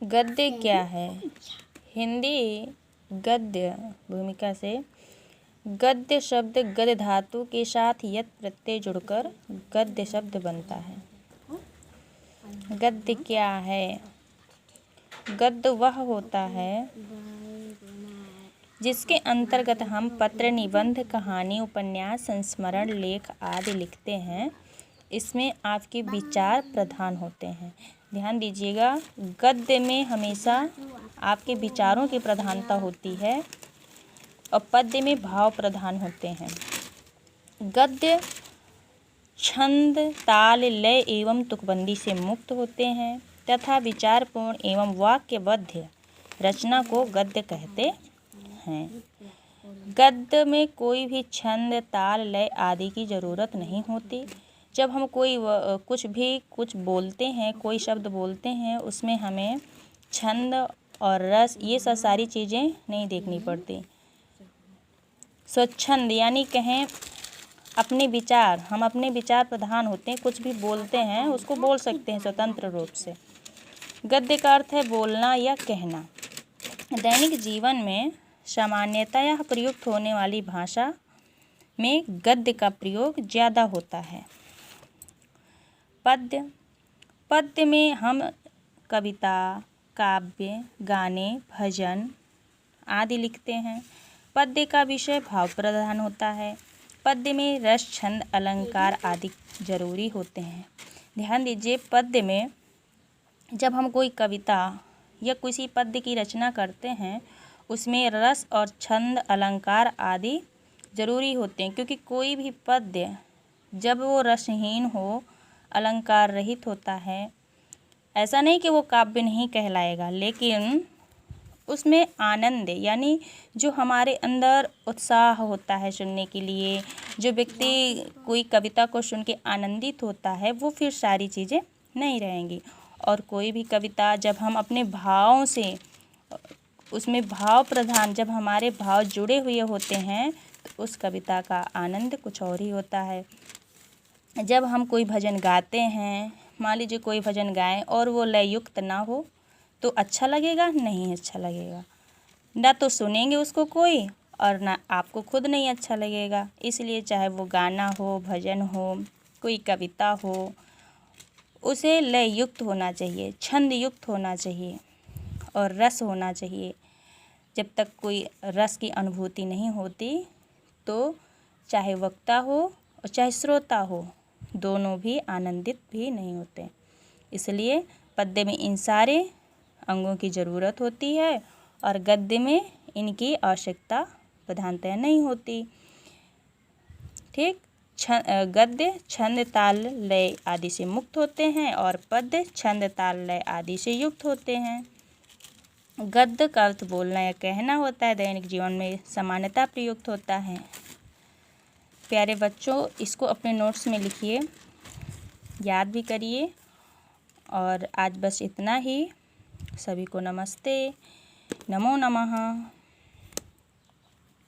गद्य क्या है? हिंदी गद्य भूमिका से गद्य शब्द गद्य धातु के साथ यत् प्रत्यय जुड़कर गद्य शब्द बनता है। गद्य क्या है? गद्य वह होता है जिसके अंतर्गत हम पत्र, निबंध, कहानी, उपन्यास, संस्मरण, लेख आदि लिखते हैं। इसमें आपके विचार प्रधान होते हैं। ध्यान दीजिएगा, गद्य में हमेशा आपके विचारों की प्रधानता होती है और पद्य में भाव प्रधान होते हैं। गद्य छंद, ताल, लय एवं तुकबंदी से मुक्त होते हैं तथा विचारपूर्ण एवं वाक्यबद्ध रचना को गद्य कहते हैं। गद्य में कोई भी छंद, ताल, लय आदि की ज़रूरत नहीं होती। जब हम कुछ बोलते हैं, कोई शब्द बोलते हैं, उसमें हमें छंद और रस ये सब सारी चीज़ें नहीं देखनी पड़ती। स्वच्छंद यानी कहें हम अपने विचार प्रधान होते हैं। कुछ भी बोलते हैं उसको बोल सकते हैं स्वतंत्र रूप से। गद्य का अर्थ है बोलना या कहना। दैनिक जीवन में सामान्यतः प्रयुक्त होने वाली भाषा में गद्य का प्रयोग ज़्यादा होता है। पद्य में हम कविता, काव्य, गाने, भजन आदि लिखते हैं। पद्य का विषय भाव प्रधान होता है। पद्य में रस, छंद, अलंकार आदि जरूरी होते हैं। ध्यान दीजिए, पद्य में जब हम कोई कविता या किसी पद्य की रचना करते हैं उसमें रस और छंद, अलंकार आदि जरूरी होते हैं, क्योंकि कोई भी पद्य जब वो रसहीन हो, अलंकार रहित होता है, ऐसा नहीं कि वो काव्य नहीं कहलाएगा, लेकिन उसमें आनंद यानी जो हमारे अंदर उत्साह होता है सुनने के लिए, जो व्यक्ति कोई कविता को सुन के आनंदित होता है, वो फिर सारी चीज़ें नहीं रहेंगी। और कोई भी कविता जब हम अपने भावों से, उसमें भाव प्रधान, जब हमारे भाव जुड़े हुए होते हैं तो उस कविता का आनंद कुछ और ही होता है। जब हम कोई भजन गाते हैं, मान लीजिए कोई भजन गाएं और वो लययुक्त ना हो तो अच्छा लगेगा? नहीं अच्छा लगेगा। ना तो सुनेंगे उसको कोई, और ना आपको खुद नहीं अच्छा लगेगा। इसलिए चाहे वो गाना हो, भजन हो, कोई कविता हो, उसे लययुक्त होना चाहिए, छंद युक्त होना चाहिए और रस होना चाहिए। जब तक कोई रस की अनुभूति नहीं होती तो चाहे वक्ता हो और चाहे श्रोता हो, दोनों भी आनंदित भी नहीं होते। इसलिए पद्य में इन सारे अंगों की ज़रूरत होती है और गद्य में इनकी आवश्यकता प्रधानतः नहीं होती। ठीक, गद्य छंद, ताल, लय आदि से मुक्त होते हैं और पद्य छंद, ताल, लय आदि से युक्त होते हैं। गद्य का अर्थ बोलना या कहना होता है, दैनिक जीवन में सामान्यतः प्रयुक्त होता है। प्यारे बच्चों, इसको अपने नोट्स में लिखिए, याद भी करिए। और आज बस इतना ही। सभी को नमस्ते, नमो नमः।